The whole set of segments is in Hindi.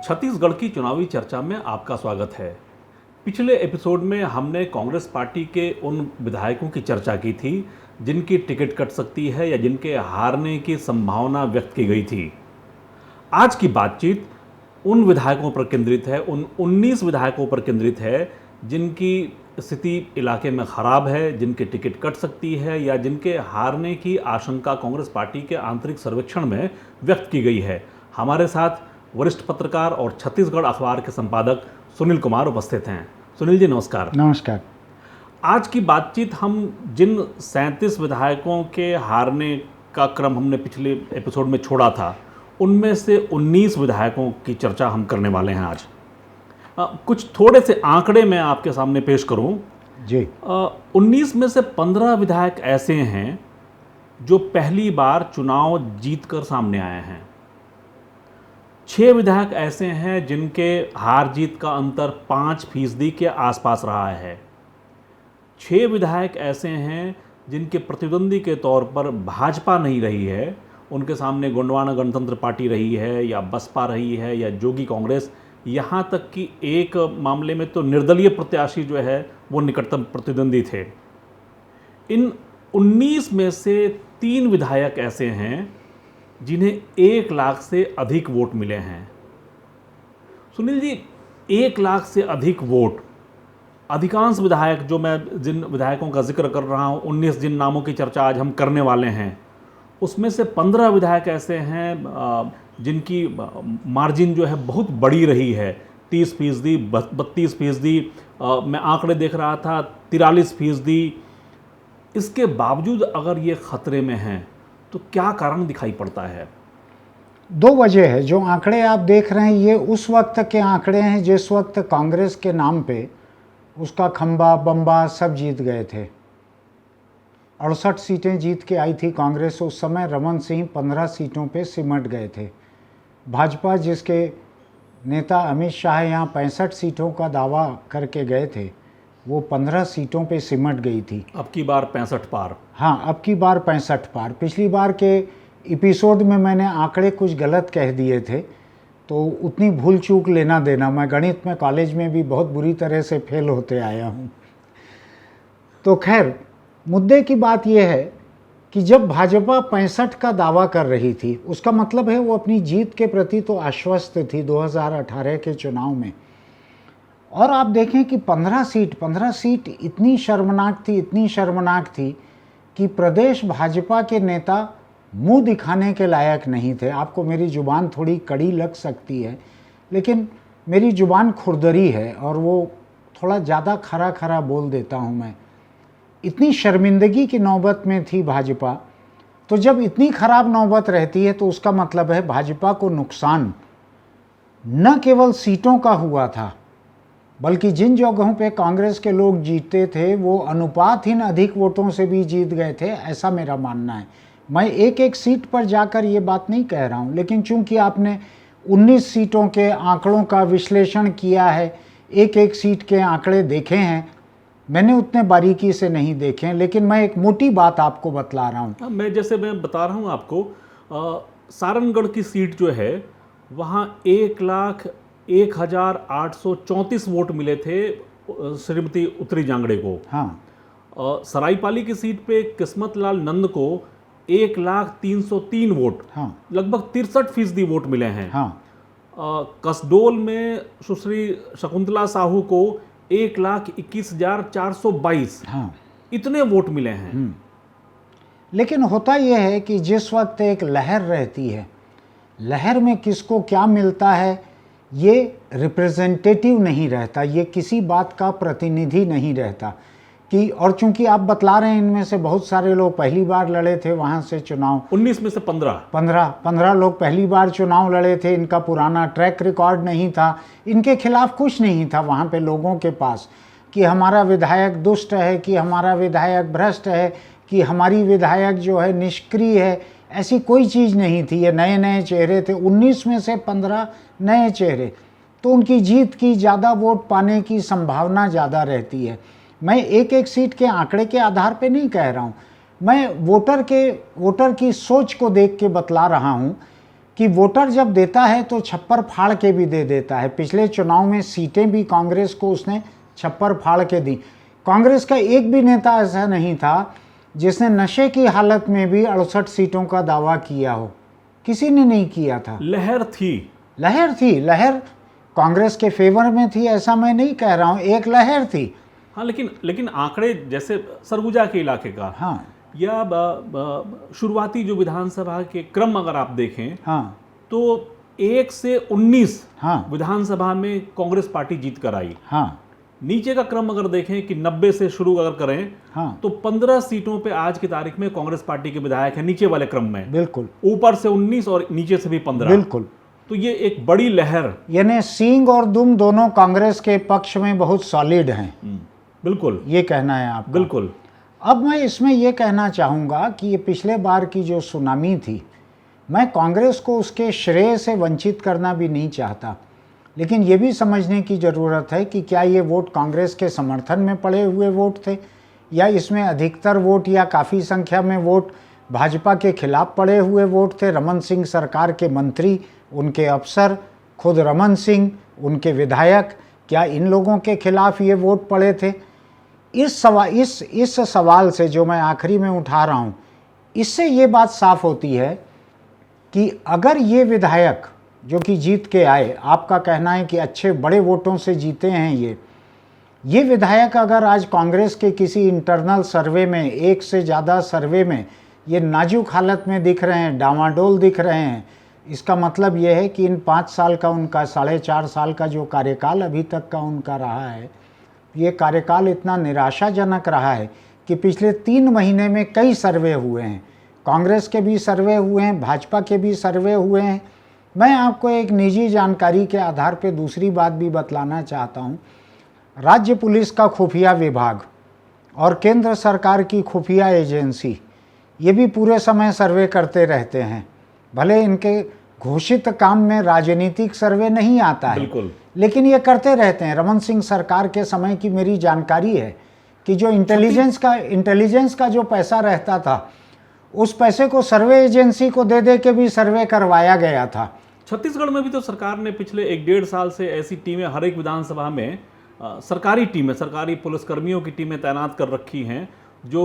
छत्तीसगढ़ की चुनावी चर्चा में आपका स्वागत है। पिछले एपिसोड में हमने कांग्रेस पार्टी के उन विधायकों की चर्चा की थी जिनकी टिकट कट सकती है या जिनके हारने की संभावना व्यक्त की गई थी। आज की बातचीत उन विधायकों पर केंद्रित है, उन 19 विधायकों पर केंद्रित है जिनकी स्थिति इलाके में खराब है, जिनकी टिकट कट सकती है या जिनके हारने की आशंका कांग्रेस पार्टी के आंतरिक सर्वेक्षण में व्यक्त की गई है। हमारे साथ वरिष्ठ पत्रकार और छत्तीसगढ़ अखबार के संपादक सुनील कुमार उपस्थित हैं। सुनील जी नमस्कार। नमस्कार। आज की बातचीत हम जिन 37 विधायकों के हारने का क्रम हमने पिछले एपिसोड में छोड़ा था, उनमें से 19 विधायकों की चर्चा हम करने वाले हैं आज। कुछ थोड़े से आंकड़े मैं आपके सामने पेश करूं जी। 19 में से 15 विधायक ऐसे हैं जो पहली बार चुनाव जीतकर सामने आए हैं। 6 विधायक ऐसे हैं जिनके हार जीत का अंतर 5% के आसपास रहा है। 6 विधायक ऐसे हैं जिनके प्रतिद्वंदी के तौर पर भाजपा नहीं रही है, उनके सामने गोंडवाना गणतंत्र पार्टी रही है या बसपा रही है या जोगी कांग्रेस, यहाँ तक कि एक मामले में तो निर्दलीय प्रत्याशी जो है वो निकटतम प्रतिद्वंदी थे। इन 19 में से 3 विधायक ऐसे हैं जिन्हें 1 लाख से अधिक वोट मिले हैं। सुनील जी, 1 लाख से अधिक वोट, अधिकांश विधायक, जो मैं जिन विधायकों का जिक्र कर रहा हूँ, 19 जिन नामों की चर्चा आज हम करने वाले हैं, उसमें से 15 विधायक ऐसे हैं जिनकी मार्जिन जो है बहुत बड़ी रही है, 30%, 32%, मैं आंकड़े देख रहा था 43%। इसके बावजूद अगर ये खतरे में हैं तो क्या कारण दिखाई पड़ता है? 2 वजह है। जो आंकड़े आप देख रहे हैं ये उस वक्त के आंकड़े हैं जिस वक्त कांग्रेस के नाम पे उसका खंबा बम्बा सब जीत गए थे। 68 सीटें जीत के आई थी कांग्रेस उस समय। रमन सिंह 15 सीटों पे सिमट गए थे। भाजपा, जिसके नेता अमित शाह यहाँ 65 सीटों का दावा करके गए थे, वो 15 सीटों पे सिमट गई थी। अब की बार 65 पार। हाँ, अब की बार 65 पार। पिछली बार के एपिसोड में मैंने आंकड़े कुछ गलत कह दिए थे, तो उतनी भूल चूक लेना देना। मैं गणित में कॉलेज में भी बहुत बुरी तरह से फेल होते आया हूँ। तो खैर, मुद्दे की बात यह है कि जब भाजपा 65 का दावा कर रही थी, उसका मतलब है वो अपनी जीत के प्रति तो आश्वस्त थी 2018 के चुनाव में। और आप देखें कि 15 सीट इतनी शर्मनाक थी कि प्रदेश भाजपा के नेता मुंह दिखाने के लायक नहीं थे। आपको मेरी जुबान थोड़ी कड़ी लग सकती है, लेकिन मेरी जुबान खुरदरी है और वो थोड़ा ज़्यादा खरा बोल देता हूँ मैं। इतनी शर्मिंदगी की नौबत में थी भाजपा। तो जब इतनी खराब नौबत रहती है तो उसका मतलब है भाजपा को नुकसान न केवल सीटों का हुआ था, बल्कि जिन जगहों पे कांग्रेस के लोग जीते थे वो अनुपातहीन अधिक वोटों से भी जीत गए थे, ऐसा मेरा मानना है। मैं एक सीट पर जाकर ये बात नहीं कह रहा हूँ, लेकिन चूंकि आपने 19 सीटों के आंकड़ों का विश्लेषण किया है, एक सीट के आंकड़े देखे हैं, मैंने उतने बारीकी से नहीं देखे हैं, लेकिन मैं एक मोटी बात आपको बतला रहा हूँ। मैं बता रहा हूँ आपको, सारनगढ़ की सीट जो है वहाँ 1,01,834 वोट मिले थे श्रीमती उत्तरी जांगड़े को। हाँ। सरायपाली की सीट पे किस्मत लाल नंद को 1,03,003 वोट, हाँ, लगभग 63% वोट मिले हैं। हाँ। कसडोल में सुश्री शकुंतला साहू को 1,21,422, हाँ, इतने वोट मिले हैं। लेकिन होता यह है कि जिस वक्त एक लहर रहती है, लहर में किसको क्या मिलता है ये रिप्रेजेंटेटिव नहीं रहता, ये किसी बात का प्रतिनिधि नहीं रहता कि। और चूंकि आप बतला रहे हैं इनमें से बहुत सारे लोग पहली बार लड़े थे वहाँ से चुनाव। 19 में से 15 लोग पहली बार चुनाव लड़े थे। इनका पुराना ट्रैक रिकॉर्ड नहीं था, इनके खिलाफ कुछ नहीं था वहाँ पे लोगों के पास कि हमारा विधायक दुष्ट है, कि हमारा विधायक भ्रष्ट है, कि हमारी विधायक जो है निष्क्रिय है। ऐसी कोई चीज़ नहीं थी। ये नए चेहरे थे, 19 में से 15 नए चेहरे, तो उनकी जीत की, ज़्यादा वोट पाने की संभावना ज़्यादा रहती है। मैं एक सीट के आंकड़े के आधार पे नहीं कह रहा हूँ, मैं वोटर की सोच को देख के बतला रहा हूँ कि वोटर जब देता है तो छप्पर फाड़ के भी दे देता है। पिछले चुनाव में सीटें भी कांग्रेस को उसने छप्पर फाड़ के दी। कांग्रेस का एक भी नेता ऐसा नहीं था जिसने नशे की हालत में भी 68 सीटों का दावा किया हो, किसी ने नहीं किया था। लहर थी, लहर कांग्रेस के फेवर में थी, ऐसा मैं नहीं कह रहा हूं, एक लहर थी। हाँ, लेकिन आंकड़े जैसे सरगुजा के इलाके का, हाँ, या शुरुआती जो विधानसभा के क्रम अगर आप देखें, हाँ, तो 1 से 19 हाँ, विधानसभा में कांग्रेस पार्टी जीत कर आई। हाँ, नीचे का क्रम अगर देखें कि 90 से शुरू अगर करें, हाँ, तो 15 सीटों पे आज की तारीख में कांग्रेस पार्टी के विधायक हैं नीचे वाले क्रम में। बिल्कुल, ऊपर से 19 और नीचे से भी 15। बिल्कुल। तो ये एक बड़ी लहर, यानी सींग और दुम दोनों कांग्रेस के पक्ष में बहुत सॉलिड हैं। बिल्कुल, ये कहना है आपका। बिल्कुल। अब मैं इसमें ये कहना चाहूँगा कि ये पिछले बार की जो सुनामी थी, मैं कांग्रेस को उसके श्रेय से वंचित करना भी नहीं चाहता, लेकिन ये भी समझने की ज़रूरत है कि क्या ये वोट कांग्रेस के समर्थन में पड़े हुए वोट थे, या इसमें अधिकतर वोट या काफ़ी संख्या में वोट भाजपा के खिलाफ पड़े हुए वोट थे। रमन सिंह सरकार के मंत्री, उनके अफसर, खुद रमन सिंह, उनके विधायक, क्या इन लोगों के खिलाफ ये वोट पड़े थे? इस सवाल से जो मैं आखिरी में उठा रहा हूँ, इससे ये बात साफ होती है कि अगर ये विधायक जो कि जीत के आए, आपका कहना है कि अच्छे बड़े वोटों से जीते हैं ये विधायक अगर आज कांग्रेस के किसी इंटरनल सर्वे में, एक से ज़्यादा सर्वे में ये नाजुक हालत में दिख रहे हैं, डामाडोल दिख रहे हैं, इसका मतलब ये है कि इन 5 साल का उनका 4.5 साल का जो कार्यकाल अभी तक का उनका रहा है, ये कार्यकाल इतना निराशाजनक रहा है कि पिछले 3 महीने में कई सर्वे हुए हैं, कांग्रेस के भी सर्वे हुए हैं, भाजपा के भी सर्वे हुए हैं। मैं आपको एक निजी जानकारी के आधार पर दूसरी बात भी बतलाना चाहता हूँ। राज्य पुलिस का खुफिया विभाग और केंद्र सरकार की खुफिया एजेंसी ये भी पूरे समय सर्वे करते रहते हैं। भले इनके घोषित काम में राजनीतिक सर्वे नहीं आता है, लेकिन ये करते रहते हैं। रमन सिंह सरकार के समय की मेरी जानकारी है कि जो इंटेलिजेंस का जो पैसा रहता था, उस पैसे को सर्वे एजेंसी को दे के भी सर्वे करवाया गया था। छत्तीसगढ़ में भी तो सरकार ने पिछले 1-1.5 साल से ऐसी टीमें हर एक विधानसभा में सरकारी टीमें, सरकारी पुलिसकर्मियों की टीमें तैनात कर रखी हैं, जो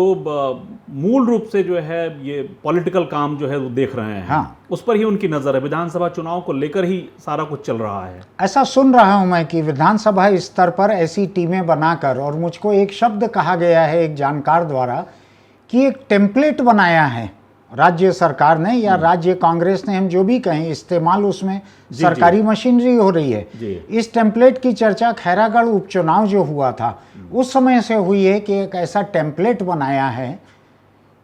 मूल रूप से जो है ये पॉलिटिकल काम जो है वो देख रहे हैं। हाँ, उस पर ही उनकी नज़र है। विधानसभा चुनाव को लेकर ही सारा कुछ चल रहा है। ऐसा सुन रहा हूं मैं कि विधानसभा स्तर पर ऐसी टीमें बनाकर, और मुझको एक शब्द कहा गया है एक जानकार द्वारा कि एक टेम्पलेट बनाया है राज्य सरकार ने या राज्य कांग्रेस ने, हम जो भी कहें, इस्तेमाल उसमें सरकारी मशीनरी हो रही है। इस टेम्पलेट की चर्चा खैरागढ़ उपचुनाव जो हुआ था उस समय से हुई है कि एक ऐसा टेम्पलेट बनाया है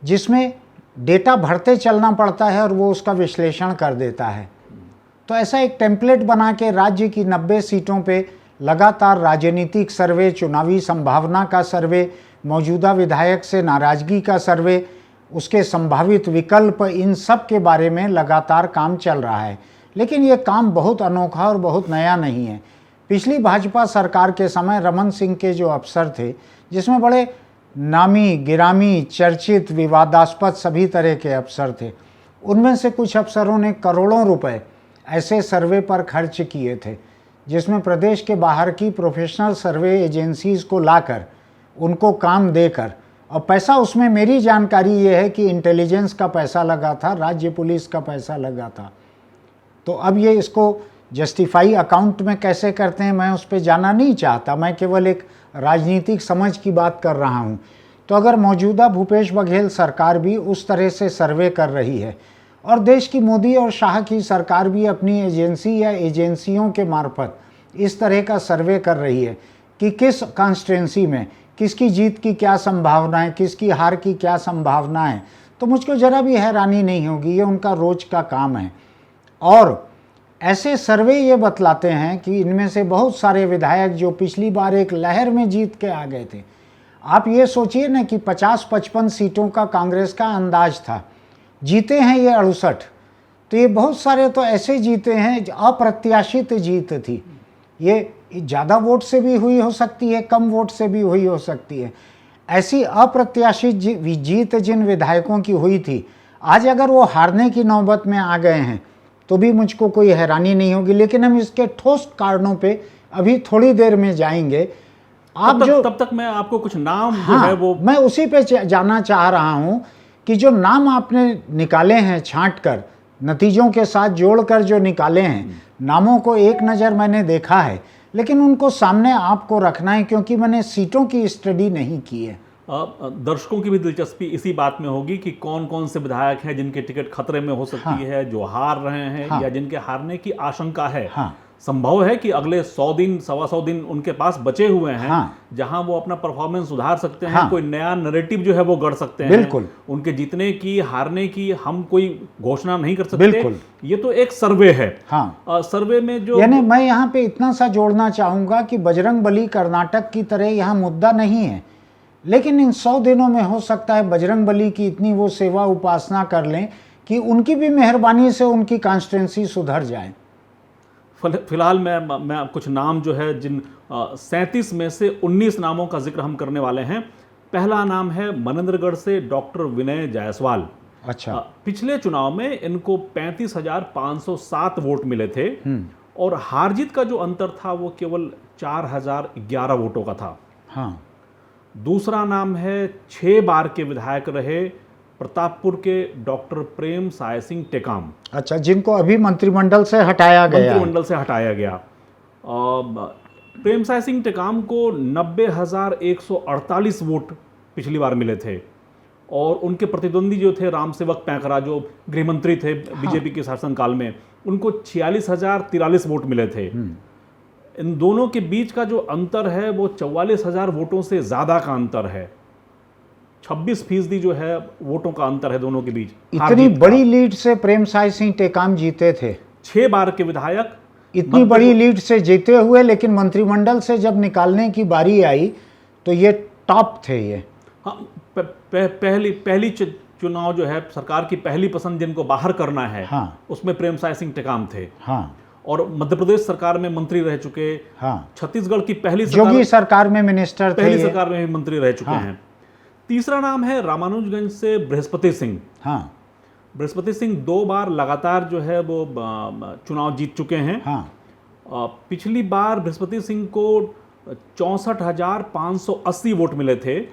जिसमें डेटा भरते चलना पड़ता है और वो उसका विश्लेषण कर देता है। तो ऐसा एक टेम्पलेट बना के राज्य की 90 सीटों पे लगातार राजनीतिक सर्वे, चुनावी संभावना का सर्वे, मौजूदा विधायक से नाराजगी का सर्वे, उसके संभावित विकल्प, इन सब के बारे में लगातार काम चल रहा है। लेकिन ये काम बहुत अनोखा और बहुत नया नहीं है। पिछली भाजपा सरकार के समय रमन सिंह के जो अफसर थे, जिसमें बड़े नामी गिरामी, चर्चित, विवादास्पद सभी तरह के अफसर थे, उनमें से कुछ अफसरों ने करोड़ों रुपए ऐसे सर्वे पर खर्च किए थे, जिसमें प्रदेश के बाहर की प्रोफेशनल सर्वे एजेंसीज़ को लाकर उनको काम देकर, और पैसा उसमें मेरी जानकारी ये है कि इंटेलिजेंस का पैसा लगा था, राज्य पुलिस का पैसा लगा था। तो अब ये इसको जस्टिफाई अकाउंट में कैसे करते हैं मैं उस पर जाना नहीं चाहता, मैं केवल एक राजनीतिक समझ की बात कर रहा हूँ। तो अगर मौजूदा भूपेश बघेल सरकार भी उस तरह से सर्वे कर रही है और देश की मोदी और शाह की सरकार भी अपनी एजेंसी या एजेंसियों के मार्फत इस तरह का सर्वे कर रही है कि किस कॉन्स्टिट्यूंसी में किसकी जीत की क्या संभावना है, किसकी हार की क्या संभावना है, तो मुझको ज़रा भी हैरानी नहीं होगी, ये उनका रोज का काम है। और ऐसे सर्वे ये बतलाते हैं कि इनमें से बहुत सारे विधायक जो पिछली बार एक लहर में जीत के आ गए थे, आप ये सोचिए ना कि 50-55 सीटों का कांग्रेस का अंदाज था, जीते हैं ये 68। तो ये बहुत सारे तो ऐसे जीते हैं, अप्रत्याशित जीत थी। ये ज़्यादा वोट से भी हुई हो सकती है, कम वोट से भी हुई हो सकती है। ऐसी अप्रत्याशित जीत जिन विधायकों की हुई थी, आज अगर वो हारने की नौबत में आ गए हैं तो भी मुझको कोई हैरानी नहीं होगी। लेकिन हम इसके ठोस कारणों पे अभी थोड़ी देर में जाएंगे। तब तक मैं आपको कुछ नाम हाँ, जो है वो मैं उसी पे जाना चाह रहा हूं कि जो नाम आपने निकाले हैं छांट कर, नतीजों के साथ जोड़कर जो निकाले हैं, नामों को एक नज़र मैंने देखा है, लेकिन उनको सामने आपको रखना है क्योंकि मैंने सीटों की स्टडी नहीं की है। दर्शकों की भी दिलचस्पी इसी बात में होगी कि कौन कौन से विधायक हैं जिनके टिकट खतरे में हो सकती है, जो हार रहे हैं या जिनके हारने की आशंका है। संभव है कि अगले 100 दिन 125 दिन उनके पास बचे हुए हैं जहां वो अपना परफॉर्मेंस सुधार सकते हैं, कोई नया नैरेटिव जो है वो गढ़ सकते हैं। बिल्कुल। उनके जीतने की हारने की हम कोई घोषणा नहीं कर सकते। बिल्कुल। ये तो एक सर्वे है। सर्वे में जो यानी मैं यहाँ पे इतना सा जोड़ना चाहूंगा कि बजरंगबली कर्नाटक की तरह यहाँ मुद्दा नहीं है, लेकिन इन 100 दिनों में हो सकता है बजरंगबली की इतनी वो सेवा उपासना कर लें कि उनकी भी मेहरबानी से उनकी कॉन्स्टिट्यूंसी सुधर जाए। फिलहाल मैं कुछ नाम जो है जिन 37 में से 19 नामों का जिक्र हम करने वाले हैं। पहला नाम है मनेंद्रगढ़ से डॉक्टर विनय जायसवाल। अच्छा। पिछले चुनाव में इनको 35,507 वोट मिले थे और हार जीत का जो अंतर था वो केवल 4,011 वोटों का था। हाँ। दूसरा नाम है 6 बार के विधायक रहे प्रतापपुर के डॉक्टर प्रेम साय सिंह टेकाम। अच्छा, जिनको अभी मंत्रिमंडल से हटाया गया। प्रेम साय सिंह टेकाम को 90,148 वोट पिछली बार मिले थे और उनके प्रतिद्वंदी जो थे रामसेवक पैंकरा, जो गृह मंत्री थे बीजेपी के शासनकाल में, उनको 46,043 वोट मिले थे। इन दोनों के बीच का जो अंतर है वो 44,000 वोटों से ज़्यादा का अंतर है। 26% जो है वोटों का अंतर है दोनों के बीच। इतनी बड़ी लीड से प्रेम साय सिंह टेकाम जीते थे, 6 बार के विधायक इतनी बड़ी लीड से जीते हुए, लेकिन मंत्रिमंडल से जब निकालने की बारी आई तो ये टॉप थे। ये हाँ, पहली चुनाव जो है, सरकार की पहली पसंद जिनको बाहर करना है, उसमें प्रेम साय सिंह टेकाम थे। और मध्य प्रदेश सरकार में मंत्री रह चुके। छत्तीसगढ़ की पहली सरकार में मिनिस्टर थे, पहली सरकार में भी मंत्री रह चुके हैं। तीसरा नाम है रामानुजगंज से बृहस्पति सिंह। बृहस्पति सिंह 2 बार लगातार जो है वो चुनाव जीत चुके हैं। पिछली बार बृहस्पति सिंह को 64,580 वोट मिले थे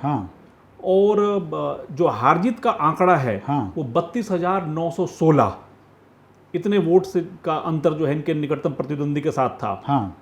और जो हार जीत का आंकड़ा है वो 32,916, इतने वोट से का अंतर जो है इनके निकटतम प्रतिद्वंदी के साथ था।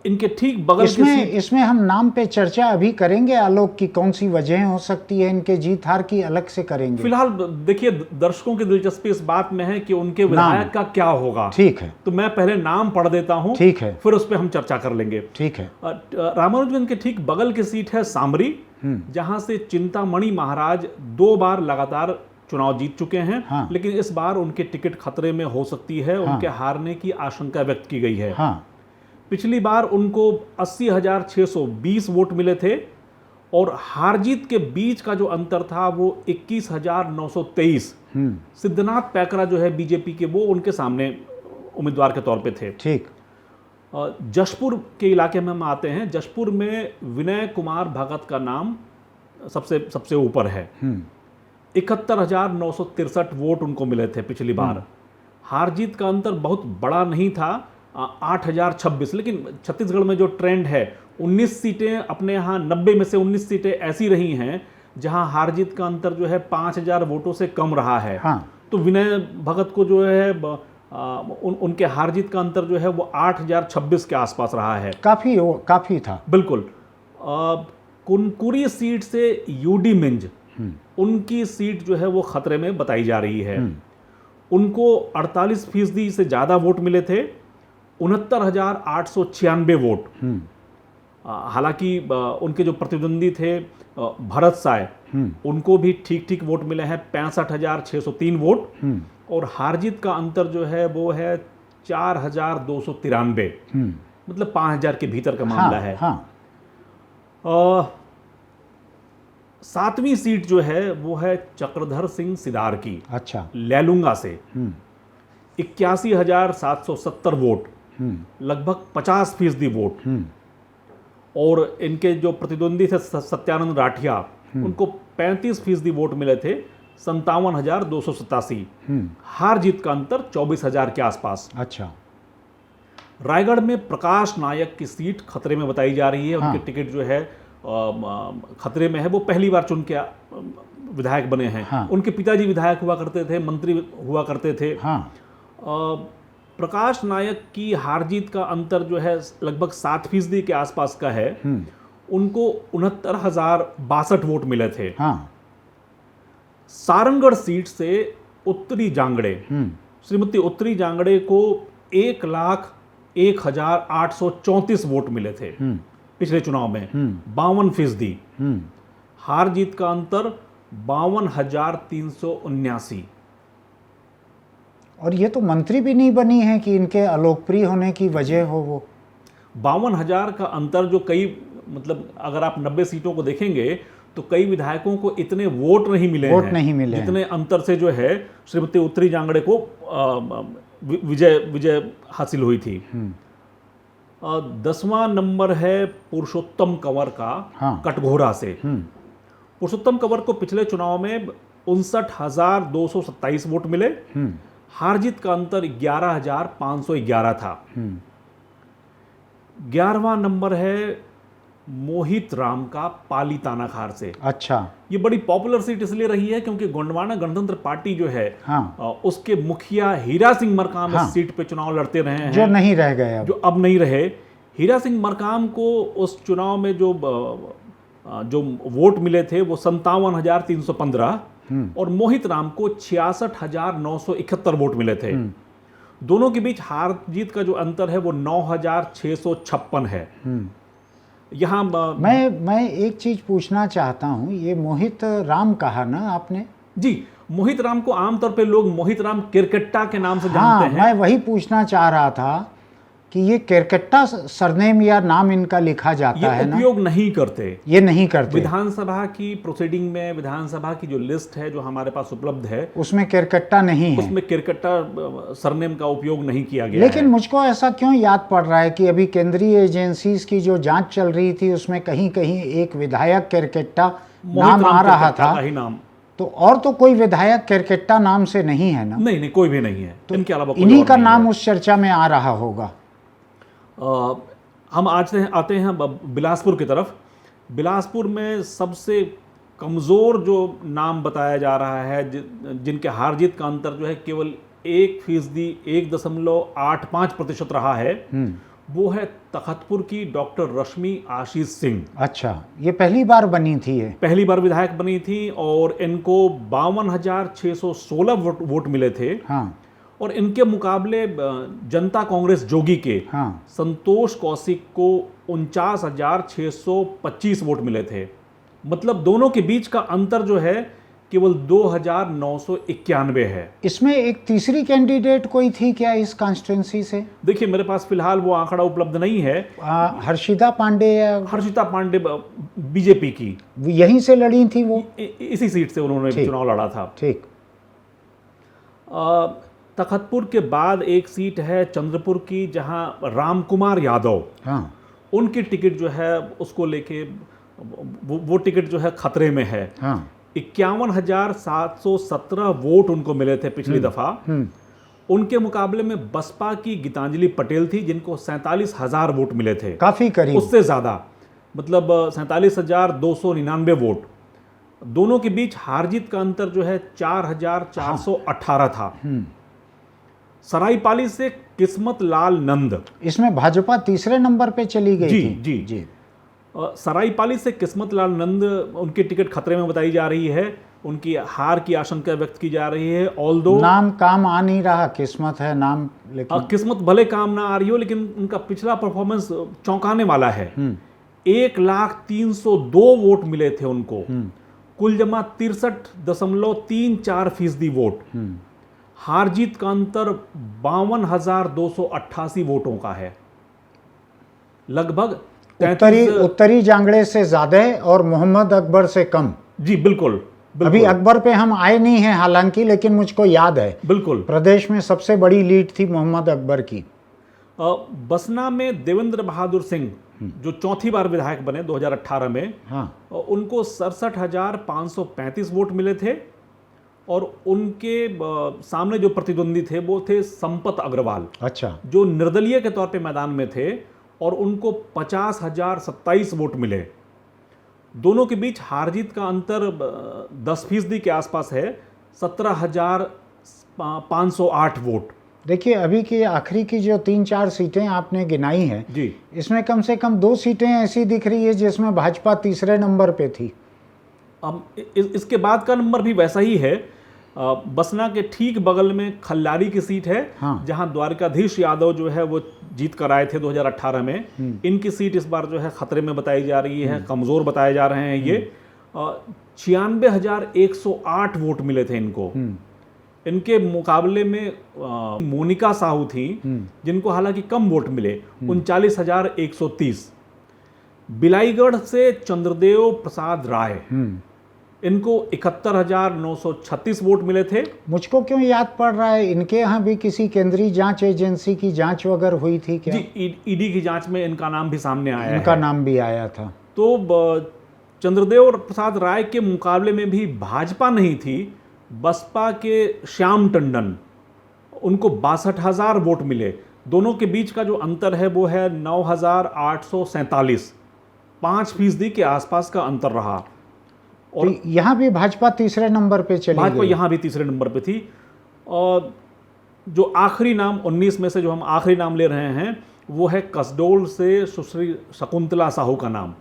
इनके ठीक बगल इसमें हम नाम पे चर्चा अभी करेंगे आलोक की, कौन सी वजह हो सकती है इनके जीत हार की, अलग से करेंगे। फिलहाल देखिए, दर्शकों की दिलचस्पी इस बात में है कि उनके विधायक का क्या होगा। ठीक है, तो मैं पहले नाम पढ़ देता हूं, ठीक है, फिर उस पर हम चर्चा कर लेंगे। ठीक है। रामानुजगंज के ठीक बगल की सीट है सामरी, जहां से चिंतामणि महाराज 2 बार लगातार चुनाव जीत चुके हैं। लेकिन इस बार उनके टिकट खतरे में हो सकती है। उनके हारने की आशंका व्यक्त की गई है। पिछली बार उनको 80,620 वोट मिले थे और हार जीत के बीच का जो अंतर था वो 21,923। सिद्धनाथ पैकरा जो है बीजेपी के, वो उनके सामने उम्मीदवार के तौर पे थे। ठीक। जशपुर के इलाके में हम आते हैं। जशपुर में विनय कुमार भगत का नाम सबसे ऊपर है। 71,963 वोट उनको मिले थे पिछली बार। हार जीत का अंतर बहुत बड़ा नहीं था, 8,026। लेकिन छत्तीसगढ़ में जो ट्रेंड है, 19 सीटें अपने यहाँ, 90 में से 19 सीटें ऐसी रही हैं जहाँ हार जीत का अंतर जो है 5,000 वोटों से कम रहा है। तो विनय भगत को जो है उनके हार जीत का अंतर जो है वो 8,026 के आसपास रहा है। काफी था। बिल्कुल। कुनकुरी सीट से यूडी मिंज, उनकी सीट जो है वो खतरे में बताई जा रही है। उनको 48% से ज़्यादा वोट मिले थे, 69,896 वोट। हालांकि उनके जो प्रतिद्वंदी थे भरत साय, उनको भी ठीक ठीक वोट मिले हैं, 65,603 वोट। और हार जीत का अंतर जो है वो है 4,293, मतलब 5,000 के भीतर का मामला है। 7वीं सीट जो है वो है चक्रधर सिंह सिदार की। अच्छा। लैलूंगा से 81,770 वोट, लगभग 50% वोट। और इनके जो प्रतिद्वंदी थे सत्यानंद राठिया, उनको 35% वोट मिले थे, 57,287। हार जीत का अंतर 24,000 के आसपास। अच्छा। रायगढ़ में प्रकाश नायक की सीट खतरे में बताई जा रही है। हाँ। उनकी टिकट जो है खतरे में है। वो पहली बार चुन के विधायक बने हैं। हाँ। उनके पिताजी विधायक हुआ करते थे, मंत्री हुआ करते थे। हाँ। प्रकाश नायक की हार जीत का अंतर जो है लगभग 7% के आसपास का है। उनको 69,062 वोट मिले थे। हाँ। सारंगढ़ सीट से उत्तरी जांगड़े, श्रीमती उत्तरी जांगड़े को 1,01,834 वोट मिले थे पिछले चुनाव में, 52%। हार जीत का अंतर 52,379। और ये तो मंत्री भी नहीं बनी है कि इनके अलोकप्रिय होने की वजह हो वो। 52,000 का अंतर जो कई मतलब अगर आप 90 सीटों को देखेंगे तो कई विधायकों को इतने वोट नहीं मिले हैं जितने अंतर से जो है श्रीमती उत्तरी जांगड़े को विजय हासिल हुई थी। 10वां नंबर है पुरुषोत्तम कंवर का। हाँ। कटघोरा से। पुरुषोत्तम कंवर को पिछले चुनाव में 59,227 वोट मिले। हार जीत का अंतर 11,511 था। 11वां नंबर है मोहित राम का पाली तानाखार से। अच्छा। ये बड़ी पॉपुलर सीट इसलिए रही है क्योंकि गोंडवाना गणतंत्र पार्टी जो है, हाँ। उसके मुखिया हीरा सिंह मरकाम हाँ। इस सीट पे चुनाव लड़ते रहे हैं, जो नहीं रह गए अब। जो अब नहीं रहे। हीरा सिंह मरकाम को उस चुनाव में जो वोट मिले थे वो 57,315 और मोहित राम को 66,971 वोट मिले थे। दोनों के बीच हार जीत का जो अंतर है वो 9,656 है। यहाँ मैं एक चीज पूछना चाहता हूँ, ये मोहित राम कहा ना आपने? जी, मोहित राम को आमतौर पे लोग मोहित राम केरकेट्टा के नाम से हाँ, जानते हैं। मैं वही पूछना चाह रहा था कि ये केरकेट्टा सरनेम या नाम इनका लिखा जाता है ना? उपयोग नहीं करते, ये नहीं करते। विधानसभा की प्रोसीडिंग में विधानसभा की जो लिस्ट है जो हमारे पास उपलब्ध है उसमें केरकेट्टा नहीं है, उसमें केरकेट्टा सरनेम का उपयोग नहीं किया गया लेकिन है। मुझको ऐसा क्यों याद पड़ रहा है कि अभी केंद्रीय एजेंसीज की जो जांच चल रही थी उसमें कहीं कहीं एक विधायक केरकेट्टा नाम आ रहा था ही नाम। तो और तो कोई विधायक केरकेट्टा नाम से नहीं है ना? नहीं, कोई भी नहीं है। तो इनके अलावा कोई इन्हीं और का नहीं नाम है। उस चर्चा में आ रहा होगा। हम आज आते हैं बिलासपुर की तरफ। बिलासपुर में सबसे कमज़ोर जो नाम बताया जा रहा है, जिनके हार जीत का अंतर जो है केवल 1%, 1.85% रहा है, वो है तखतपुर की डॉक्टर रश्मि आशीष सिंह। अच्छा, ये पहली बार बनी थी? ये पहली बार विधायक बनी थी और इनको 52,616 वोट मिले थे। हाँ। और इनके मुकाबले जनता कांग्रेस जोगी के हाँ। संतोष कौशिक को 49,625 वोट मिले थे। मतलब दोनों के बीच का अंतर जो है केवल 2,991 है। इसमें एक तीसरी कैंडिडेट कोई थी क्या इस कॉन्स्टिट्यूंसी से? देखिए, मेरे पास फिलहाल वो आंकड़ा उपलब्ध नहीं है। हर्षिता पांडे या हर्षिता पांडे बीजेपी की, यहीं से लड़ी थी वो? इसी सीट से उन्होंने चुनाव लड़ा था। ठीक। तखतपुर के बाद एक सीट है चंद्रपुर की, जहां रामकुमार यादव, हाँ, उनकी टिकट जो है उसको लेके वो टिकट जो है खतरे में है। हाँ। 51,717 वोट उनको मिले थे पिछली दफा। उनके मुकाबले में बसपा की गीतांजलि पटेल थी, जिनको 47,000 वोट मिले थे। काफी करीब, उससे ज्यादा, मतलब 47,299 वोट। दोनों के बीच हार जीत का अंतर जो है 4,418 था। सरायपाली से किस्मत लाल नंद, इसमें भाजपा तीसरे नंबर पे चली गई थी। जी जी। सरायपाली से किस्मत लाल नंद, उनकी टिकट खतरे में बताई जा रही है। उनकी हार की आशंका व्यक्त की जा रही है। ऑल्दो नाम काम आ नहीं रहा, किस्मत है नाम, लेकिन किस्मत भले काम ना आ रही हो, लेकिन उनका पिछला परफॉर्मेंस चौंकाने वाला है। 1,03,02 वोट मिले थे उनको, कुल जमा 63.34% वोट। हार जीत का अंतर 52,288 वोटों का है, लगभग उत्तरी जांगड़े से ज्यादा और मोहम्मद अकबर से कम। जी बिल्कुल। अभी अकबर पे हम आए नहीं हैं हालांकि, लेकिन मुझको याद है बिल्कुल प्रदेश में सबसे बड़ी लीड थी मोहम्मद अकबर की। बसना में देवेंद्र बहादुर सिंह, जो चौथी बार विधायक बने 2018 में, हाँ, उनको 67,535 वोट मिले थे। और उनके सामने जो प्रतिद्वंदी थे वो थे संपत अग्रवाल, अच्छा, जो निर्दलीय के तौर पे मैदान में थे, और उनको 50,027 वोट मिले। दोनों के बीच हार जीत का अंतर 10% के आसपास है, 17,508 वोट। देखिए अभी की आखिरी की जो 3-4 सीटें आपने गिनाई हैं जी, इसमें कम से कम 2 सीटें ऐसी दिख रही है जिसमें भाजपा तीसरे नंबर पे थी। अब इसके बाद का नंबर भी वैसा ही है। बसना के ठीक बगल में खल्लारी की सीट है, हाँ। जहां द्वारकाधीश यादव जो है वो जीत कर आए थे 2018 में। इनकी सीट इस बार जो है खतरे में बताई जा रही है, कमजोर बताए जा रहे हैं ये। 96,108 वोट मिले थे इनको। इनके मुकाबले में मोनिका साहू थी, जिनको हालांकि कम वोट मिले, 39,130। बिलाईगढ़ से चंद्रदेव प्रसाद राय, इनको 71,936 वोट मिले थे। मुझको क्यों याद पड़ रहा है इनके यहाँ भी किसी केंद्रीय जांच एजेंसी की जांच वगैरह हुई थी क्या? जी, ईडी की जांच में इनका नाम भी सामने आया है। इनका नाम भी आया था। तो चंद्रदेव प्रसाद राय के मुकाबले में भी भाजपा नहीं थी, बसपा के श्याम टंडन, उनको 62,000 वोट मिले। दोनों के बीच का जो अंतर है वो है 9,847, 5% के आसपास का अंतर रहा। और तो यहाँ भी भाजपा तीसरे नंबर पे चली गई। भाजपा यहाँ भी तीसरे नंबर पे थी। और जो आखिरी नाम 19 में से जो हम आखिरी नाम ले रहे हैं वो है कसडोल से सुश्री शकुंतला साहू का नाम।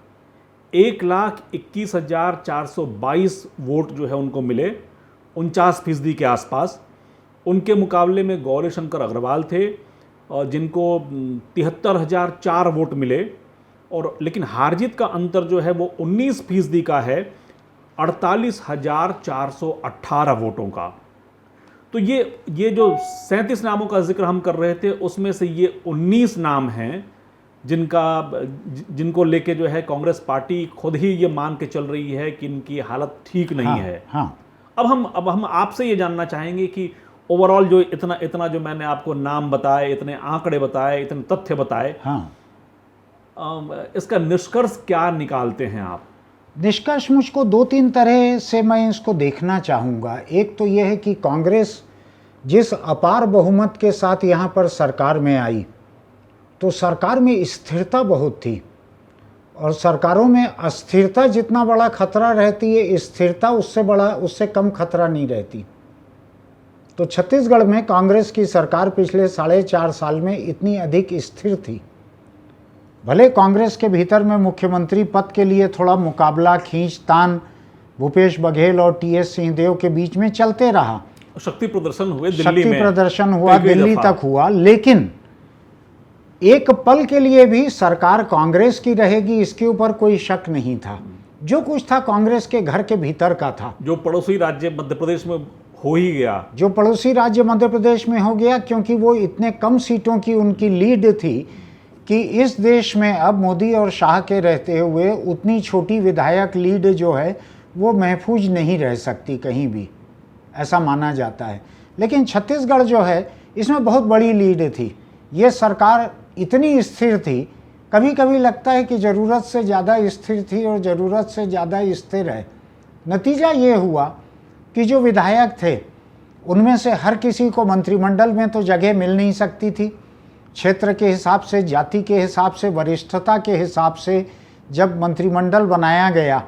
1,21,422 वोट जो है उनको मिले, 49% के आसपास। उनके मुकाबले में गौरी शंकर अग्रवाल थे, और जिनको 73,004 वोट मिले। और लेकिन हार जीत का अंतर जो है वो 19% का है, 48,418 वोटों का। तो ये जो 37 नामों का जिक्र हम कर रहे थे, उसमें से ये 19 नाम हैं जिनको लेके जो है कांग्रेस पार्टी खुद ही ये मान के चल रही है कि इनकी हालत ठीक नहीं है। हाँ। अब हम आपसे ये जानना चाहेंगे कि ओवरऑल जो इतना जो मैंने आपको नाम बताए, इतने आंकड़े बताए, इतने तथ्य बताए, हाँ। इसका निष्कर्ष क्या निकालते हैं आप? निष्कर्ष मुझको 2-3 तरह से मैं इसको देखना चाहूँगा। एक तो यह है कि कांग्रेस जिस अपार बहुमत के साथ यहाँ पर सरकार में आई, तो सरकार में स्थिरता बहुत थी, और सरकारों में अस्थिरता जितना बड़ा खतरा रहती है, स्थिरता उससे कम खतरा नहीं रहती। तो छत्तीसगढ़ में कांग्रेस की सरकार पिछले 4.5 साल में इतनी अधिक स्थिर थी। भले कांग्रेस के भीतर में मुख्यमंत्री पद के लिए थोड़ा मुकाबला खींचतान भूपेश बघेल और टीएस सिंहदेव के बीच में चलते रहा, शक्ति प्रदर्शन हुए, शक्ति प्रदर्शन हुआ, दिल्ली तक हुआ, लेकिन एक पल के लिए भी सरकार कांग्रेस की रहेगी इसके ऊपर कोई शक नहीं था। जो कुछ था कांग्रेस के घर के भीतर का था, जो पड़ोसी राज्य मध्य प्रदेश में हो ही गया, जो पड़ोसी राज्य मध्य प्रदेश में हो गया, क्योंकि वो इतने कम सीटों की उनकी लीड थी कि इस देश में अब मोदी और शाह के रहते हुए उतनी छोटी विधायक लीड जो है वो महफूज नहीं रह सकती कहीं भी, ऐसा माना जाता है। लेकिन छत्तीसगढ़ जो है इसमें बहुत बड़ी लीड थी। ये सरकार इतनी स्थिर थी, कभी कभी लगता है कि ज़रूरत से ज़्यादा स्थिर थी और ज़रूरत से ज़्यादा स्थिर है। नतीजा ये हुआ कि जो विधायक थे उनमें से हर किसी को मंत्रिमंडल में तो जगह मिल नहीं सकती थी। क्षेत्र के हिसाब से, जाति के हिसाब से, वरिष्ठता के हिसाब से जब मंत्रिमंडल बनाया गया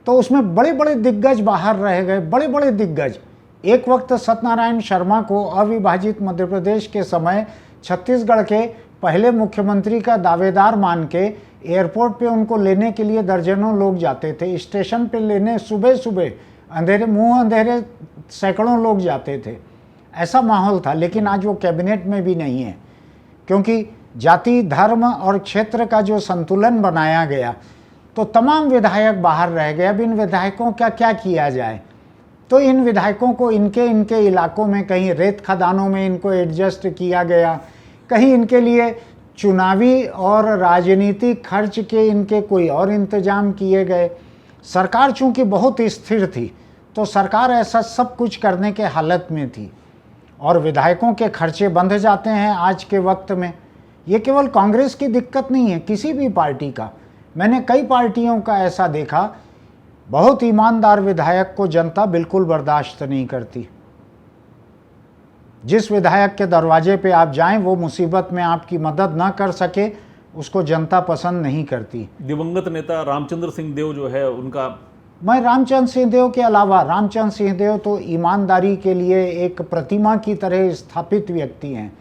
तो उसमें बड़े बड़े दिग्गज बाहर रह गए, बड़े बड़े दिग्गज। एक वक्त सत्यनारायण शर्मा को अविभाजित मध्य प्रदेश के समय छत्तीसगढ़ के पहले मुख्यमंत्री का दावेदार मान के एयरपोर्ट पे उनको लेने के लिए दर्जनों लोग जाते थे, स्टेशन पे लेने सुबह सुबह अंधेरे मुंह अंधेरे सैकड़ों लोग जाते थे, ऐसा माहौल था। लेकिन आज वो कैबिनेट में भी नहीं है, क्योंकि जाति, धर्म और क्षेत्र का जो संतुलन बनाया गया तो तमाम विधायक बाहर रह गए। अब इन विधायकों का क्या किया जाए? तो इन विधायकों को इनके इलाकों में कहीं रेत खदानों में इनको एडजस्ट किया गया, कहीं इनके लिए चुनावी और राजनीतिक खर्च के इनके कोई और इंतजाम किए गए। सरकार चूंकि बहुत स्थिर थी तो सरकार ऐसा सब कुछ करने के हालत में थी, और विधायकों के खर्चे बंध जाते हैं आज के वक्त में। ये केवल कांग्रेस की दिक्कत नहीं है, किसी भी पार्टी का। मैंने कई पार्टियों का ऐसा देखा बहुत ईमानदार विधायक को जनता बिल्कुल बर्दाश्त नहीं करती। जिस विधायक के दरवाजे पे आप जाएं वो मुसीबत में आपकी मदद ना कर सके, उसको जनता पसंद नहीं करती। दिवंगत नेता रामचंद्र सिंह देव जो है उनका, मैं रामचंद्र सिंह देव के अलावा, रामचंद्र सिंह देव तो ईमानदारी के लिए एक प्रतिमा की तरह स्थापित व्यक्ति हैं।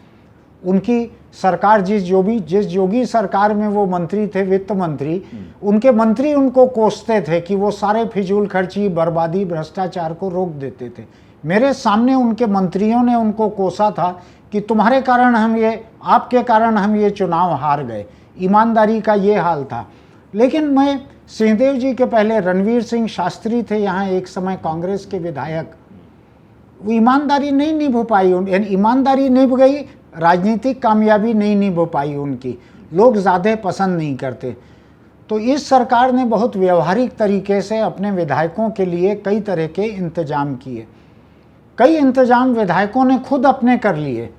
उनकी सरकार जिस योगी सरकार में वो मंत्री थे, वित्त मंत्री, उनके मंत्री उनको कोसते थे कि वो सारे फिजूल खर्ची, बर्बादी, भ्रष्टाचार को रोक देते थे। मेरे सामने उनके मंत्रियों ने उनको कोसा था कि तुम्हारे कारण आपके कारण हम ये चुनाव हार गए। ईमानदारी का ये हाल था। लेकिन मैं सिंहदेव जी के पहले रणवीर सिंह शास्त्री थे यहाँ एक समय कांग्रेस के विधायक, वो ईमानदारी नहीं निभा पाई, ईमानदारी निभ गई, राजनीतिक कामयाबी नहीं निभा पाई उनकी, लोग ज़्यादा पसंद नहीं करते। तो इस सरकार ने बहुत व्यवहारिक तरीके से अपने विधायकों के लिए कई तरह के इंतजाम किए। कई इंतजाम विधायकों ने खुद अपने कर लिए,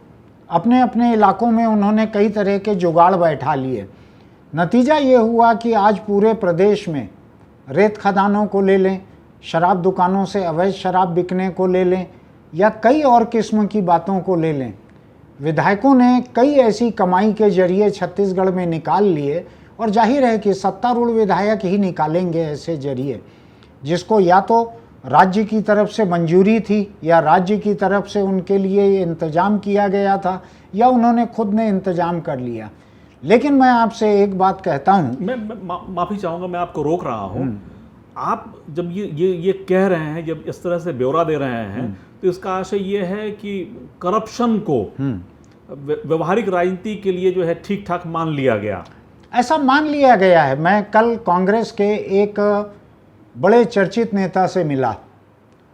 अपने अपने इलाकों में उन्होंने कई तरह के जुगाड़ बैठा लिए। नतीजा ये हुआ कि आज पूरे प्रदेश में रेत खदानों को ले लें, शराब दुकानों से अवैध शराब बिकने को ले लें, या कई और किस्म की बातों को ले लें, विधायकों ने कई ऐसी कमाई के जरिए छत्तीसगढ़ में निकाल लिए। और जाहिर है कि सत्तारूढ़ विधायक ही निकालेंगे ऐसे जरिए, जिसको या तो राज्य की तरफ से मंजूरी थी, या राज्य की तरफ से उनके लिए इंतजाम किया गया था, या उन्होंने खुद ने इंतजाम कर लिया। लेकिन मैं आपसे एक बात कहता हूँ, मैं माफ़ी चाहूँगा, मैं आपको रोक रहा हूँ। आप जब ये कह रहे हैं, जब इस तरह से ब्यौरा दे रहे हैं, तो इसका आशय ये है कि करप्शन को व्यवहारिक राजनीति के लिए जो है ठीक ठाक मान लिया गया, ऐसा मान लिया गया है। मैं कल कांग्रेस के एक बड़े चर्चित नेता से मिला,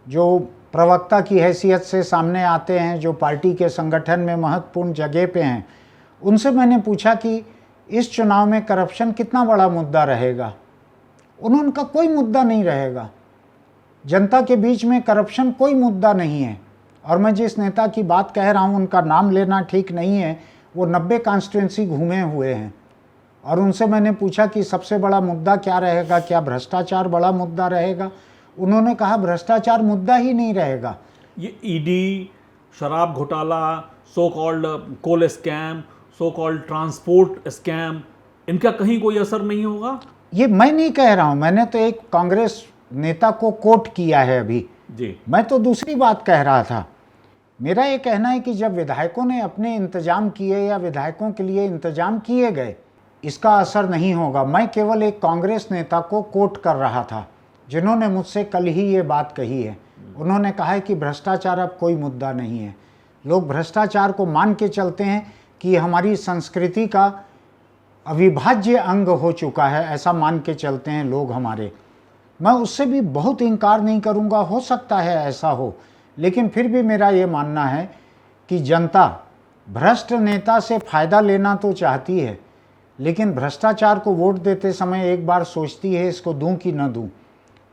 जो प्रवक्ता की हैसियत से सामने आते हैं, जो पार्टी के संगठन में महत्वपूर्ण जगह पे हैं। उनसे मैंने पूछा कि इस चुनाव में करप्शन कितना बड़ा मुद्दा रहेगा। उन्होंने कहा कोई मुद्दा नहीं रहेगा, जनता के बीच में करप्शन कोई मुद्दा नहीं है। और मैं जिस नेता की बात कह रहा हूँ, उनका नाम लेना ठीक नहीं है, वो 90 कॉन्स्टिट्यूंसी घूमे हुए हैं। और उनसे मैंने पूछा कि सबसे बड़ा मुद्दा क्या रहेगा, क्या भ्रष्टाचार बड़ा मुद्दा रहेगा? उन्होंने कहा भ्रष्टाचार मुद्दा ही नहीं रहेगा। ये ईडी, शराब घोटाला, so called coal scam, so called transport scam, इनका कहीं कोई असर नहीं होगा? ये मैं नहीं कह रहा हूँ, मैंने तो एक कांग्रेस नेता को कोट किया है अभी जी। मैं तो दूसरी बात कह रहा था। मेरा ये कहना है कि जब विधायकों ने अपने इंतजाम किए या विधायकों के लिए इंतजाम किए गए, इसका असर नहीं होगा। मैं केवल एक कांग्रेस नेता को कोट कर रहा था, जिन्होंने मुझसे कल ही ये बात कही है। उन्होंने कहा है कि भ्रष्टाचार अब कोई मुद्दा नहीं है। लोग भ्रष्टाचार को मान के चलते हैं कि हमारी संस्कृति का अविभाज्य अंग हो चुका है, ऐसा मान के चलते हैं लोग हमारे। मैं उससे भी बहुत इनकार नहीं करूंगा, हो सकता है ऐसा हो, लेकिन फिर भी मेरा ये मानना है कि जनता भ्रष्ट नेता से फ़ायदा लेना तो चाहती है, लेकिन भ्रष्टाचार को वोट देते समय एक बार सोचती है इसको दूं कि न दूं।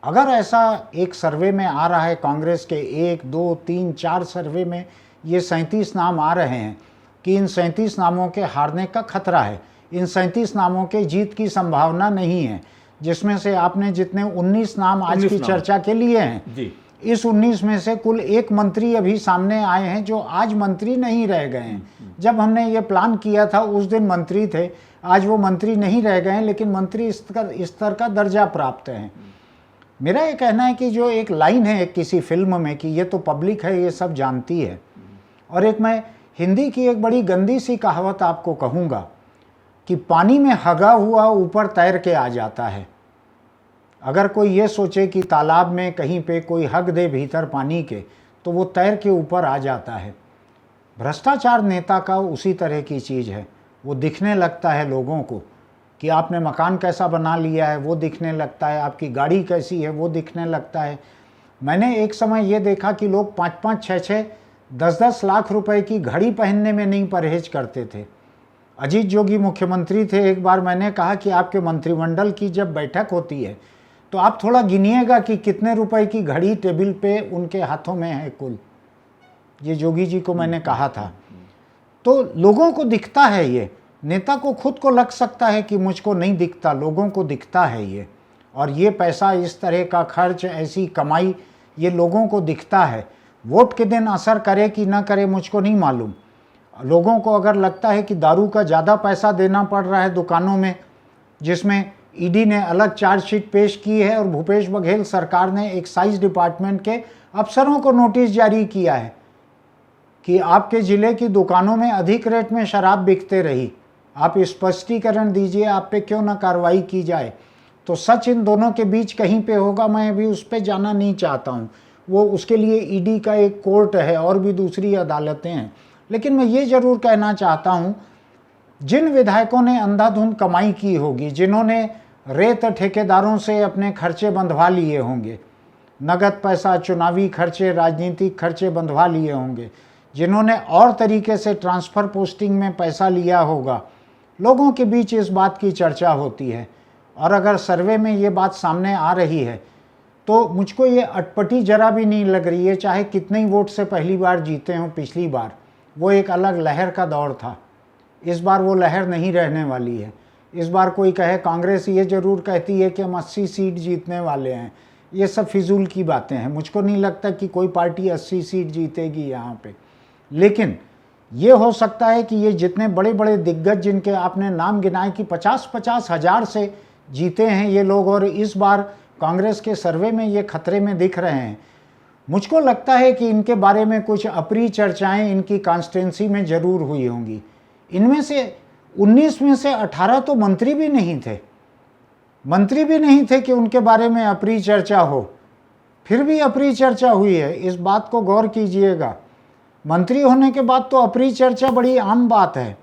अगर ऐसा एक सर्वे में आ रहा है, कांग्रेस के 1, 2, 3, 4 सर्वे में ये 37 नाम आ रहे हैं कि इन 37 नामों के हारने का खतरा है, इन 37 नामों के जीत की संभावना नहीं है, जिसमें से आपने जितने 19 नाम आज की चर्चा के लिए हैं जी, इस 19 में से कुल एक मंत्री अभी सामने आए हैं जो आज मंत्री नहीं रह गए हैं। जब हमने ये प्लान किया था उस दिन मंत्री थे, आज वो मंत्री नहीं रह गए हैं, लेकिन मंत्री स्तर का दर्जा प्राप्त है। मेरा ये कहना है कि जो एक लाइन है किसी फिल्म में कि ये तो पब्लिक है, ये सब जानती है, और एक मैं हिंदी की एक बड़ी गंदी सी कहावत आपको कहूँगा कि पानी में हगा हुआ ऊपर तैर के आ जाता है। अगर कोई ये सोचे कि तालाब में कहीं पे कोई हग दे भीतर पानी के, तो वो तैर के ऊपर आ जाता है। भ्रष्टाचार नेता का उसी तरह की चीज़ है। वो दिखने लगता है लोगों को कि आपने मकान कैसा बना लिया है, वो दिखने लगता है, आपकी गाड़ी कैसी है वो दिखने लगता है। मैंने एक समय ये देखा कि लोग 5-5, 6-6, 10-10 लाख रुपए की घड़ी पहनने में नहीं परहेज करते थे। अजीत जोगी मुख्यमंत्री थे, एक बार मैंने कहा कि आपके मंत्रिमंडल की जब बैठक होती है तो आप थोड़ा गिनिएगा कि कितने रुपए की घड़ी टेबल पे उनके हाथों में है कुल। ये जोगी जी को मैंने कहा था। तो लोगों को दिखता है, ये नेता को खुद को लग सकता है कि मुझको नहीं दिखता, लोगों को दिखता है ये। और ये पैसा, इस तरह का खर्च, ऐसी कमाई ये लोगों को दिखता है। वोट के दिन असर करे कि ना करे मुझको नहीं मालूम। लोगों को अगर लगता है कि दारू का ज़्यादा पैसा देना पड़ रहा है दुकानों में, जिसमें ईडी ने अलग चार्जशीट पेश की है और भूपेश बघेल सरकार ने एक्साइज डिपार्टमेंट के अफसरों को नोटिस जारी किया है कि आपके ज़िले की दुकानों में अधिक रेट में शराब बिकते रही, आप स्पष्टीकरण दीजिए, आप पे क्यों ना कार्रवाई की जाए। तो सच इन दोनों के बीच कहीं पे होगा, मैं अभी उस पर जाना नहीं चाहता हूँ। वो उसके लिए ईडी का एक कोर्ट है और भी दूसरी अदालतें हैं। लेकिन मैं ये ज़रूर कहना चाहता हूँ, जिन विधायकों ने अंधाधुंध कमाई की होगी, जिन्होंने रेत ठेकेदारों से अपने खर्चे बंधवा लिए होंगे, नगद पैसा, चुनावी खर्चे, राजनीतिक खर्चे बंधवा लिए होंगे, जिन्होंने और तरीके से ट्रांसफ़र पोस्टिंग में पैसा लिया होगा, लोगों के बीच इस बात की चर्चा होती है। और अगर सर्वे में ये बात सामने आ रही है तो मुझको ये अटपटी जरा भी नहीं लग रही है। चाहे कितने ही वोट से पहली बार जीते हों, पिछली बार वो एक अलग लहर का दौर था, इस बार वो लहर नहीं रहने वाली है। इस बार कोई कहे, कांग्रेस ये ज़रूर कहती है कि हम 80 सीट जीतने वाले हैं, ये सब फिजूल की बातें हैं। मुझको नहीं लगता कि कोई पार्टी 80 सीट जीतेगी यहाँ पे। लेकिन ये हो सकता है कि ये जितने बड़े बड़े दिग्गज जिनके आपने नाम गिनाए कि 50-50 हज़ार से जीते हैं ये लोग, और इस बार कांग्रेस के सर्वे में ये खतरे में दिख रहे हैं, मुझको लगता है कि इनके बारे में कुछ अप्रिय चर्चाएं इनकी कॉन्स्टिट्यूंसी में ज़रूर हुई होंगी। इनमें से 19 में से 18 तो मंत्री भी नहीं थे, मंत्री भी नहीं थे कि उनके बारे में अप्रिय चर्चा हो। फिर भी अप्रिय चर्चा हुई है, इस बात को गौर कीजिएगा। मंत्री होने के बाद तो अप्रिय चर्चा बड़ी आम बात है।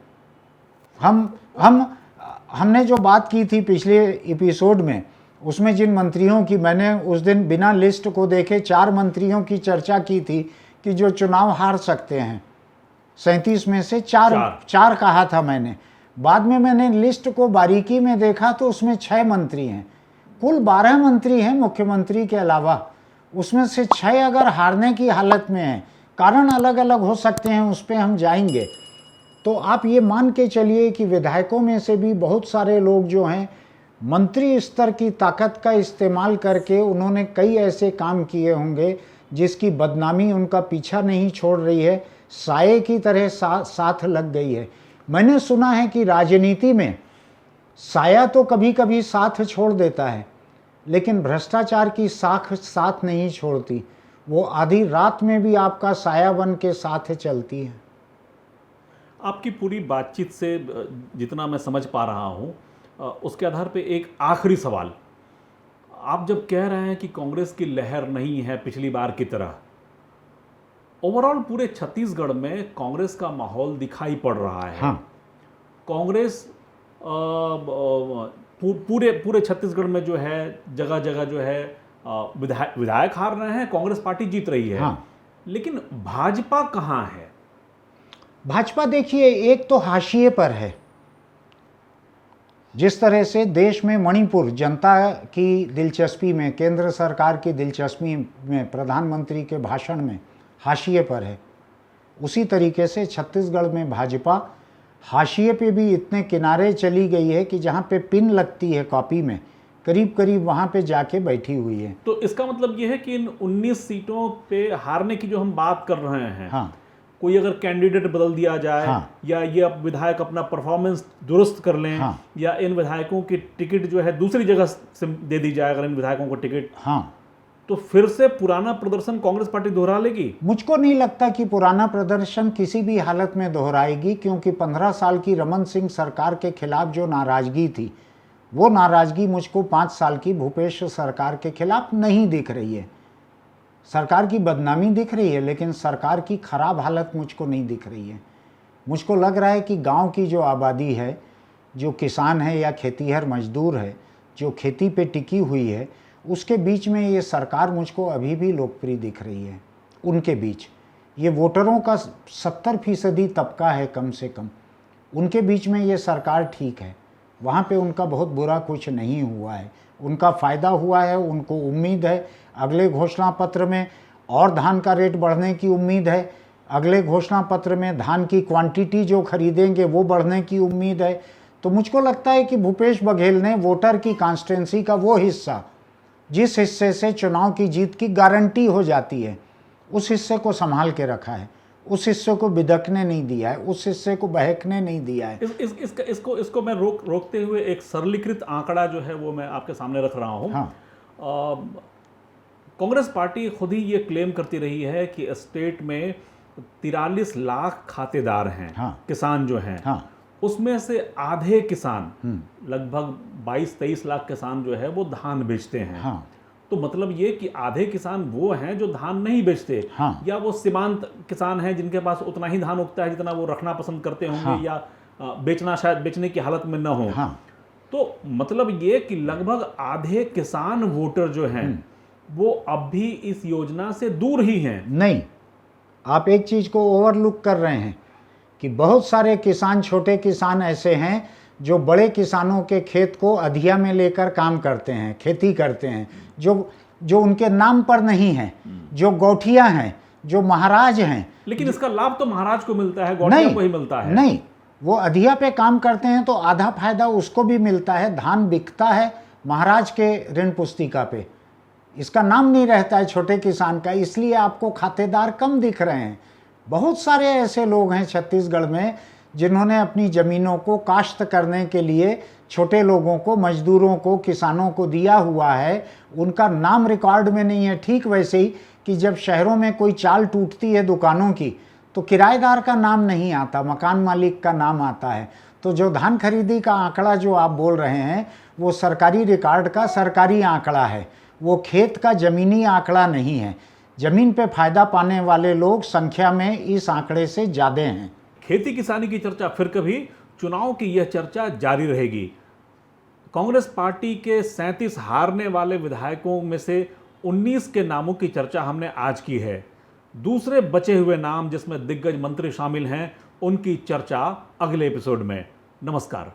हमने जो बात की थी पिछले एपिसोड में, उसमें जिन मंत्रियों की मैंने उस दिन बिना लिस्ट को देखे 4 मंत्रियों की चर्चा की थी कि जो चुनाव हार सकते हैं, 37 में से चार कहा था मैंने। बाद में मैंने लिस्ट को बारीकी में देखा तो उसमें 6 मंत्री हैं, कुल 12 मंत्री हैं मुख्यमंत्री के अलावा। उसमें से 6 अगर हारने की हालत में हैं, कारण अलग अलग हो सकते हैं, उस पर हम जाएंगे। तो आप ये मान के चलिए कि विधायकों में से भी बहुत सारे लोग जो हैं, मंत्री स्तर की ताकत का इस्तेमाल करके उन्होंने कई ऐसे काम किए होंगे जिसकी बदनामी उनका पीछा नहीं छोड़ रही है, साये की तरह साथ लग गई है। मैंने सुना है कि राजनीति में साया तो कभी कभी साथ छोड़ देता है, लेकिन भ्रष्टाचार की साख साथ नहीं छोड़ती। वो आधी रात में भी आपका साया बन के साथ चलती है। आपकी पूरी बातचीत से जितना मैं समझ पा रहा हूँ, उसके आधार पे एक आखिरी सवाल। आप जब कह रहे हैं कि कांग्रेस की लहर नहीं है पिछली बार की तरह, ओवरऑल पूरे छत्तीसगढ़ में कांग्रेस का माहौल दिखाई पड़ रहा है। हाँ। कांग्रेस पूरे छत्तीसगढ़ में जो है जगह जगह जो है विधायक हार रहे हैं, कांग्रेस पार्टी जीत रही है। हाँ। लेकिन भाजपा कहाँ है? भाजपा देखिए, एक तो हाशिए पर है। जिस तरह से देश में मणिपुर जनता की दिलचस्पी में, केंद्र सरकार की दिलचस्पी में, प्रधानमंत्री के भाषण में हाशिए पर है, उसी तरीके से छत्तीसगढ़ में भाजपा हाशिए पे भी इतने किनारे चली गई है कि जहाँ पे पिन लगती है कॉपी में, करीब करीब वहाँ पे जाके बैठी हुई है। तो इसका मतलब ये है कि इन 19 सीटों पे हारने की जो हम बात कर रहे हैं, हाँ, कोई अगर कैंडिडेट बदल दिया जाए, हाँ, या ये अब विधायक अपना परफॉर्मेंस दुरुस्त कर लें, हाँ, या इन विधायकों की टिकट जो है दूसरी जगह से दे दी जाए, अगर इन विधायकों को टिकट, हाँ, तो फिर से पुराना प्रदर्शन कांग्रेस पार्टी दोहरा लेगी? मुझको नहीं लगता कि पुराना प्रदर्शन किसी भी हालत में दोहराएगी, क्योंकि 15 साल की रमन सिंह सरकार के खिलाफ जो नाराजगी थी, वो नाराजगी मुझको 5 साल की भूपेश सरकार के खिलाफ नहीं दिख रही है। सरकार की बदनामी दिख रही है, लेकिन सरकार की खराब हालत मुझको नहीं दिख रही है। मुझको लग रहा है कि गांव की जो आबादी है, जो किसान है या खेतीहर मजदूर है, जो खेती पे टिकी हुई है, उसके बीच में ये सरकार मुझको अभी भी लोकप्रिय दिख रही है। उनके बीच ये वोटरों का 70% तबका है कम से कम, उनके बीच में ये सरकार ठीक है। वहाँ पे उनका बहुत बुरा कुछ नहीं हुआ है, उनका फ़ायदा हुआ है। उनको उम्मीद है अगले घोषणा पत्र में और धान का रेट बढ़ने की उम्मीद है, अगले घोषणा पत्र में धान की क्वांटिटी जो खरीदेंगे वो बढ़ने की उम्मीद है। तो मुझको लगता है कि भूपेश बघेल ने वोटर की कॉन्स्टिट्यूंसी का वो हिस्सा, जिस हिस्से से चुनाव की जीत की गारंटी हो जाती है, उस हिस्से को संभाल के रखा है, उस हिस्से को बिदकने नहीं दिया है, उस हिस्से को बहकने नहीं दिया है। इसको मैं रोकते हुए एक सरलीकृत आंकड़ा जो है वो मैं आपके सामने रख रहा हूँ। हाँ। कांग्रेस पार्टी खुद ही ये क्लेम करती रही है कि स्टेट में 43 लाख खातेदार हैं। हाँ। किसान जो हैं। हाँ। उसमें से आधे किसान, लगभग 22-23 लाख किसान जो है वो धान बेचते हैं। हाँ। तो मतलब ये कि आधे किसान वो हैं जो धान नहीं बेचते। हाँ। या वो सीमांत किसान हैं जिनके पास उतना ही धान उगता है जितना वो रखना पसंद करते होंगे। हाँ। या बेचना शायद बेचने की हालत में न हो। हाँ। तो मतलब ये कि लगभग आधे किसान वोटर जो हैं वो अब भी इस योजना से दूर ही हैं। नहीं, आप एक चीज को ओवरलुक कर रहे हैं कि बहुत सारे किसान, छोटे किसान ऐसे हैं जो बड़े किसानों के खेत को अधिया में लेकर काम करते हैं, खेती करते हैं, जो उनके नाम पर नहीं है, जो गौठिया हैं, जो महाराज हैं। लेकिन इसका लाभ तो महाराज को मिलता है, गौठिया को ही मिलता है। नहीं, वो अधिया पे काम करते हैं तो आधा फायदा उसको भी मिलता है। धान बिकता है महाराज के ऋण पुस्तिका पे, इसका नाम नहीं रहता है छोटे किसान का, इसलिए आपको खातेदार कम दिख रहे हैं। बहुत सारे ऐसे लोग हैं छत्तीसगढ़ में जिन्होंने अपनी ज़मीनों को काश्त करने के लिए छोटे लोगों को, मजदूरों को, किसानों को दिया हुआ है, उनका नाम रिकॉर्ड में नहीं है। ठीक वैसे ही कि जब शहरों में कोई चाल टूटती है दुकानों की तो किराएदार का नाम नहीं आता, मकान मालिक का नाम आता है। तो जो धान खरीदी का आंकड़ा जो आप बोल रहे हैं वो सरकारी रिकॉर्ड का सरकारी आंकड़ा है, वो खेत का ज़मीनी आंकड़ा नहीं है। ज़मीन पे फ़ायदा पाने वाले लोग संख्या में इस आंकड़े से ज़्यादा हैं। खेती किसानी की चर्चा फिर कभी, चुनाव की यह चर्चा जारी रहेगी। कांग्रेस पार्टी के 37 हारने वाले विधायकों में से 19 के नामों की चर्चा हमने आज की है। दूसरे बचे हुए नाम जिसमें दिग्गज मंत्री शामिल हैं, उनकी चर्चा अगले एपिसोड में। नमस्कार।